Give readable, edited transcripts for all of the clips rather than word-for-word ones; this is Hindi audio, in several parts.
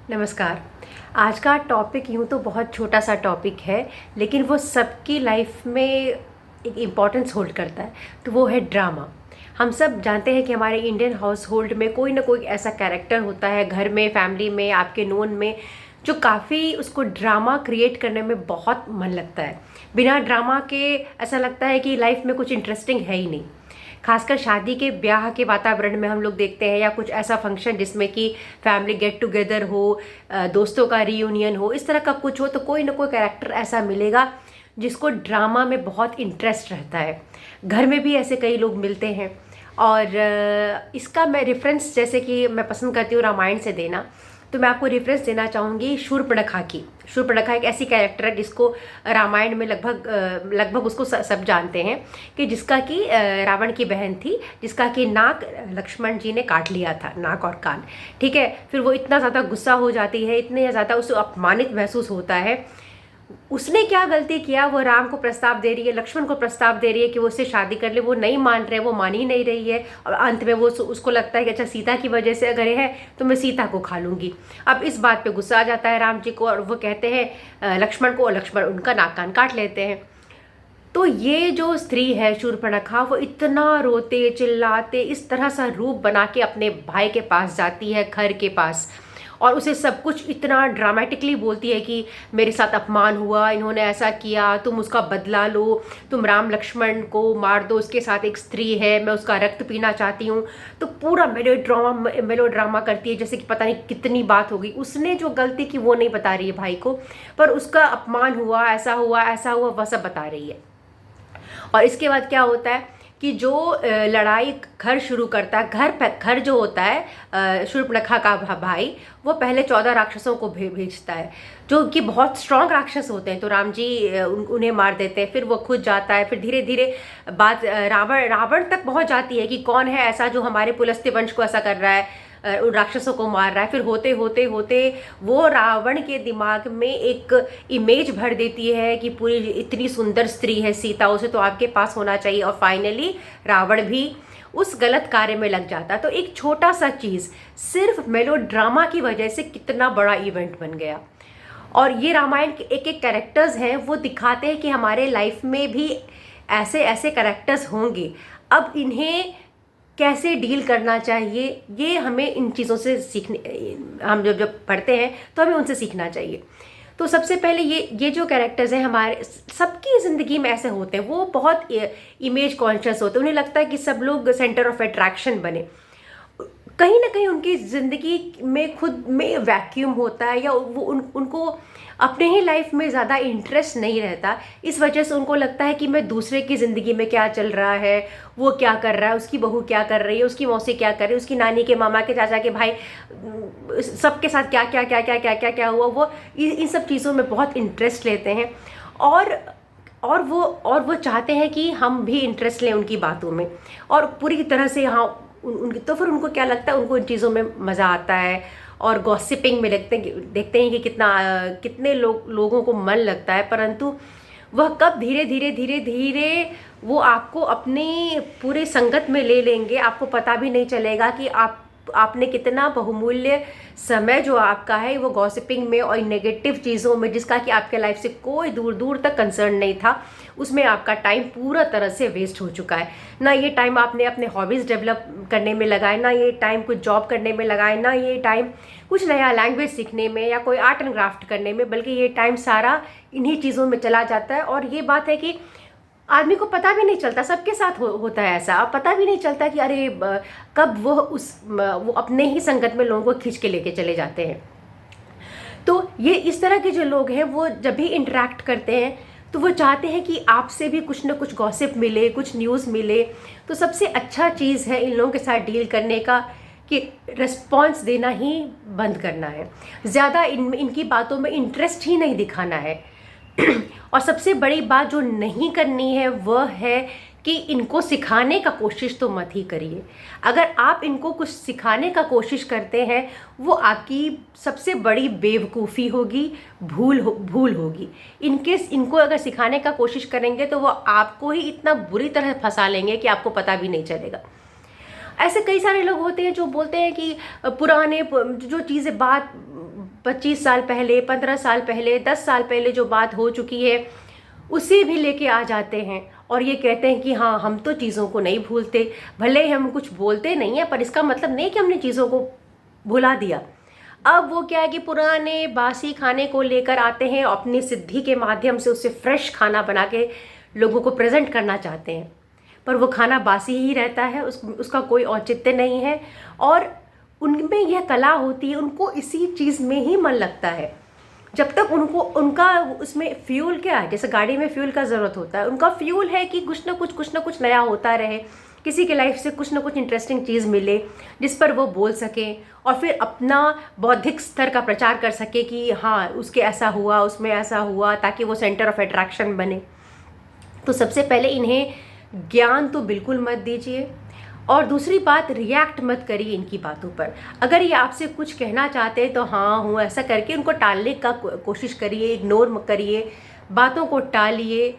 नमस्कार। आज का टॉपिक यूँ तो बहुत छोटा सा टॉपिक है, लेकिन वो सबकी लाइफ में एक इम्पॉर्टेंस होल्ड करता है, तो वो है ड्रामा। हम सब जानते हैं कि हमारे इंडियन हाउस होल्ड में कोई ना कोई ऐसा कैरेक्टर होता है, घर में, फैमिली में, आपके नोन में, जो काफ़ी उसको ड्रामा क्रिएट करने में बहुत मन लगता है। बिना ड्रामा के ऐसा लगता है कि लाइफ में कुछ इंटरेस्टिंग है ही नहीं। खासकर शादी के ब्याह के वातावरण में हम लोग देखते हैं, या कुछ ऐसा फंक्शन जिसमें कि फैमिली गेट टुगेदर हो, दोस्तों का रीयूनियन हो, इस तरह का कुछ हो, तो कोई ना कोई कैरेक्टर ऐसा मिलेगा जिसको ड्रामा में बहुत इंटरेस्ट रहता है। घर में भी ऐसे कई लोग मिलते हैं। और इसका मैं रेफरेंस, जैसे कि मैं पसंद करती हूँ रामायण से देना, तो मैं आपको रेफरेंस देना चाहूँगी शूर्पणखा की। शूर्पणखा एक ऐसी कैरेक्टर है जिसको रामायण में लगभग उसको सब जानते हैं, कि जिसका कि रावण की बहन थी, जिसका कि नाक लक्ष्मण जी ने काट लिया था, नाक और कान। ठीक है, फिर वो इतना ज़्यादा गुस्सा हो जाती है, इतने ज़्यादा उसे अपमानित महसूस होता है। उसने क्या गलती किया, वो राम को प्रस्ताव दे रही है, लक्ष्मण को प्रस्ताव दे रही है कि वो उससे शादी कर ले, वो नहीं मान रहे, वो मान ही नहीं रही है। और अंत में वो उसको लगता है कि अच्छा, सीता की वजह से अगर है तो मैं सीता को खा लूंगी। अब इस बात पे गुस्सा आ जाता है राम जी को, और वो कहते हैं लक्ष्मण को, और लक्ष्मण उनका नाक कान काट लेते हैं। तो ये जो स्त्री है शूर्पणखा, वो इतना रोते चिल्लाते इस तरह सा रूप बना के अपने भाई के पास जाती है, खर के पास, और उसे सब कुछ इतना ड्रामेटिकली बोलती है कि मेरे साथ अपमान हुआ, इन्होंने ऐसा किया, तुम उसका बदला लो, तुम राम लक्ष्मण को मार दो, उसके साथ एक स्त्री है, मैं उसका रक्त पीना चाहती हूँ। तो पूरा मेलो ड्रामा करती है, जैसे कि पता नहीं कितनी बात हो गई। उसने जो गलती की वो नहीं बता रही है भाई को, पर उसका अपमान हुआ, ऐसा हुआ, ऐसा हुआ, वह सब बता रही है। और इसके बाद क्या होता है कि जो लड़ाई घर शुरू करता है, घर जो होता है शूर्पणखा का भाई, वो पहले 14 राक्षसों को भेजता है, जो कि बहुत स्ट्रांग राक्षस होते हैं। तो राम जी उन्हें मार देते हैं, फिर वो खुद जाता है। फिर धीरे धीरे बात रावण तक पहुंच जाती है कि कौन है ऐसा जो हमारे पुलस्त्य वंश को ऐसा कर रहा है, उन राक्षसों को मार रहा है। फिर होते होते होते वो रावण के दिमाग में एक इमेज भर देती है कि पूरी इतनी सुंदर स्त्री है सीता, उसे तो आपके पास होना चाहिए। और फाइनली रावण भी उस गलत कार्य में लग जाता है। तो एक छोटा सा चीज़ सिर्फ मेलो ड्रामा की वजह से कितना बड़ा इवेंट बन गया। और ये रामायण के एक एक कैरेक्टर्स हैं, वो दिखाते हैं कि हमारे लाइफ में भी ऐसे ऐसे कैरेक्टर्स होंगे। अब इन्हें कैसे डील करना चाहिए, ये हमें इन चीज़ों से सीखने, हम जब जब पढ़ते हैं तो हमें उनसे सीखना चाहिए। तो सबसे पहले ये जो कैरेक्टर्स हैं हमारे सबकी ज़िंदगी में ऐसे होते हैं, वो बहुत इमेज कॉन्शियस होते हैं। उन्हें लगता है कि सब लोग सेंटर ऑफ अट्रैक्शन बने। कहीं ना कहीं उनकी ज़िंदगी में खुद में वैक्यूम होता है, या वो उनको अपने ही लाइफ में ज़्यादा इंटरेस्ट नहीं रहता। इस वजह से उनको लगता है कि मैं दूसरे की ज़िंदगी में क्या चल रहा है, वो क्या कर रहा है, उसकी बहू क्या कर रही है, उसकी मौसी क्या कर रही है, उसकी नानी के, मामा के, चाचा के भाई, सबके साथ क्या क्या क्या क्या क्या क्या क्या हुआ, वो इन सब चीज़ों में बहुत इंटरेस्ट लेते हैं। और वो चाहते हैं कि हम भी इंटरेस्ट लें उनकी बातों में, और पूरी तरह से हाँ उनकी। तो फिर उनको क्या लगता है, उनको इन चीज़ों में मज़ा आता है, और गॉसिपिंग में देखते हैं कि कितने लोगों को मन लगता है। परंतु वह कब धीरे धीरे धीरे धीरे वो आपको अपनी पूरे संगत में ले लेंगे, आपको पता भी नहीं चलेगा कि आपने कितना बहुमूल्य समय जो आपका है वो गॉसिपिंग में और नेगेटिव चीज़ों में, जिसका कि आपके लाइफ से कोई दूर दूर तक कंसर्न नहीं था, उसमें आपका टाइम पूरा तरह से वेस्ट हो चुका है। ना ये टाइम आपने अपने हॉबीज़ डेवलप करने में लगाए, ना ये टाइम कुछ जॉब करने में लगाए, ना ये टाइम कुछ नया लैंग्वेज सीखने में या कोई आर्ट एंड क्राफ्ट करने में, बल्कि ये टाइम सारा इन्हीं चीज़ों में चला जाता है। और ये बात है कि आदमी को पता भी नहीं चलता, सबके साथ होता है ऐसा, पता भी नहीं चलता कि अरे कब वो अपने ही संगत में लोगों को खींच के लेके चले जाते हैं। तो ये इस तरह के जो लोग हैं, वो जब भी इंटरेक्ट करते हैं तो वो चाहते हैं कि आपसे भी कुछ ना कुछ गॉसिप मिले, कुछ न्यूज़ मिले। तो सबसे अच्छा चीज़ है इन लोगों के साथ डील करने का कि रिस्पॉन्स देना ही बंद करना है, ज़्यादा इनकी बातों में इंटरेस्ट ही नहीं दिखाना है। और सबसे बड़ी बात जो नहीं करनी है वह है कि इनको सिखाने का कोशिश तो मत ही करिए। अगर आप इनको कुछ सिखाने का कोशिश करते हैं, वो आपकी सबसे बड़ी बेवकूफ़ी होगी, भूल होगी। इनकेस इनको अगर सिखाने का कोशिश करेंगे तो वो आपको ही इतना बुरी तरह फंसा लेंगे कि आपको पता भी नहीं चलेगा। ऐसे कई सारे लोग होते हैं जो बोलते हैं कि पुराने जो चीज़ें 25 साल पहले, 15 साल पहले, 10 साल पहले जो बात हो चुकी है उसे भी लेके आ जाते हैं और ये कहते हैं कि हाँ हम तो चीज़ों को नहीं भूलते। भले ही हम कुछ बोलते नहीं हैं पर इसका मतलब नहीं कि हमने चीज़ों को भुला दिया। अब वो क्या है कि पुराने बासी खाने को लेकर आते हैं, अपनी सिद्धि के माध्यम से उससे फ्रेश खाना बना के लोगों को प्रेजेंट करना चाहते हैं, पर वो खाना बासी ही रहता है, उसका कोई औचित्य नहीं है। और उनमें यह कला होती है, उनको इसी चीज़ में ही मन लगता है। जब तक उनका उसमें फ्यूल क्या है, जैसे गाड़ी में फ्यूल का ज़रूरत होता है, उनका फ्यूल है कि कुछ ना कुछ नया होता रहे, किसी के लाइफ से कुछ ना कुछ इंटरेस्टिंग चीज़ मिले जिस पर वो बोल सकें और फिर अपना बौद्धिक स्तर का प्रचार कर सके कि हाँ उसके ऐसा हुआ, उसमें ऐसा हुआ, ताकि वो सेंटर ऑफ अट्रैक्शन बने। तो सबसे पहले इन्हें ज्ञान तो बिल्कुल मत दीजिए और दूसरी बात, रिएक्ट मत करिए इनकी बातों पर। अगर ये आपसे कुछ कहना चाहते हैं तो हाँ हूँ ऐसा करके उनको टालने का कोशिश करिए, इग्नोर करिए, बातों को टालिए।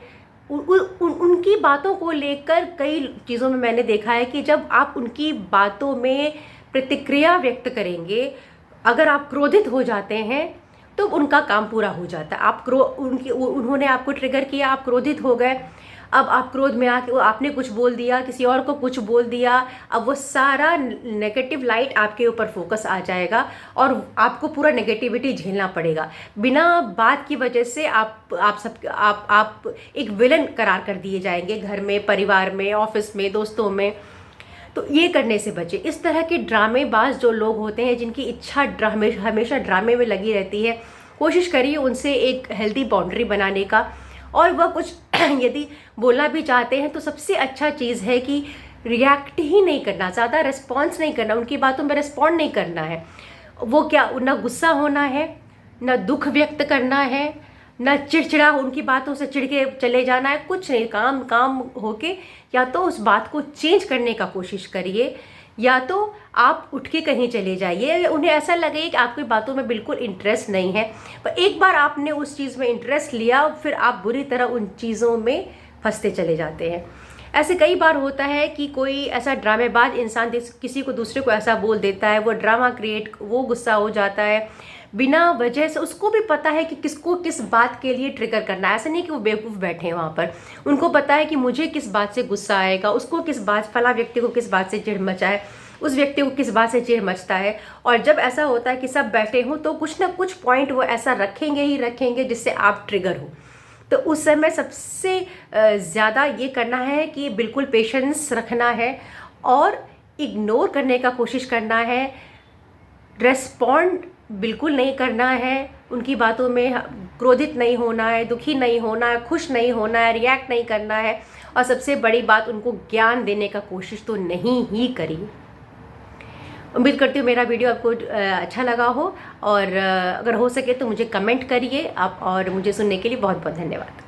उनकी बातों को लेकर कई चीज़ों में मैंने देखा है कि जब आप उनकी बातों में प्रतिक्रिया व्यक्त करेंगे, अगर आप क्रोधित हो जाते हैं तो उनका काम पूरा हो जाता है। उन्होंने आपको ट्रिगर किया, आप क्रोधित हो गए, अब आप क्रोध में आके आपने कुछ बोल दिया, किसी और को कुछ बोल दिया, अब वो सारा नेगेटिव लाइट आपके ऊपर फोकस आ जाएगा और आपको पूरा नेगेटिविटी झेलना पड़ेगा। बिना बात की वजह से आप एक विलन करार कर दिए जाएंगे, घर में, परिवार में, ऑफिस में, दोस्तों में। तो ये करने से बचे। इस तरह के ड्रामेबाज जो लोग होते हैं, जिनकी इच्छा हमेशा ड्रामे में लगी रहती है, कोशिश करिए उनसे एक हेल्दी बाउंड्री बनाने का। और वह कुछ यदि बोलना भी चाहते हैं तो सबसे अच्छा चीज़ है कि रिएक्ट ही नहीं करना, ज़्यादा रिस्पॉन्स नहीं करना, उनकी बातों में रिस्पॉन्ड नहीं करना है। वो क्या, ना गुस्सा होना है, ना दुख व्यक्त करना है, ना चिड़चिड़ा उनकी बातों से चिढ़ के चले जाना है, कुछ नहीं। काम होके या तो उस बात को चेंज करने का कोशिश करिए या तो आप उठ के कहीं चले जाइए। उन्हें ऐसा लगे कि आपकी बातों में बिल्कुल इंटरेस्ट नहीं है, पर एक बार आपने उस चीज़ में इंटरेस्ट लिया फिर आप बुरी तरह उन चीज़ों में फंसते चले जाते हैं। ऐसे कई बार होता है कि कोई ऐसा ड्रामेबाज इंसान किसी को दूसरे को ऐसा बोल देता है, वो ड्रामा क्रिएट, वो गुस्सा हो जाता है बिना वजह से। उसको भी पता है कि किसको किस बात के लिए ट्रिगर करना है। ऐसा नहीं कि वो बेवकूफ़ बैठे हैं वहाँ पर, उनको पता है कि मुझे किस बात से गुस्सा आएगा, उसको किस बात, फला व्यक्ति को किस बात से चिढ़ मचा है, उस व्यक्ति को किस बात से चिढ़ मचता है। और जब ऐसा होता है कि सब बैठे हों तो कुछ ना कुछ पॉइंट वो ऐसा रखेंगे ही रखेंगे जिससे आप ट्रिगर हो। तो उस समय सबसे ज़्यादा ये करना है कि बिल्कुल पेशेंस रखना है और इग्नोर करने का कोशिश करना है, रेस्पॉन्ड बिल्कुल नहीं करना है, उनकी बातों में क्रोधित नहीं होना है, दुखी नहीं होना है, खुश नहीं होना है, रिएक्ट नहीं करना है। और सबसे बड़ी बात, उनको ज्ञान देने का कोशिश तो नहीं ही करिए। उम्मीद करती हूँ मेरा वीडियो आपको अच्छा लगा हो और अगर हो सके तो मुझे कमेंट करिए आप, और मुझे सुनने के लिए बहुत बहुत धन्यवाद।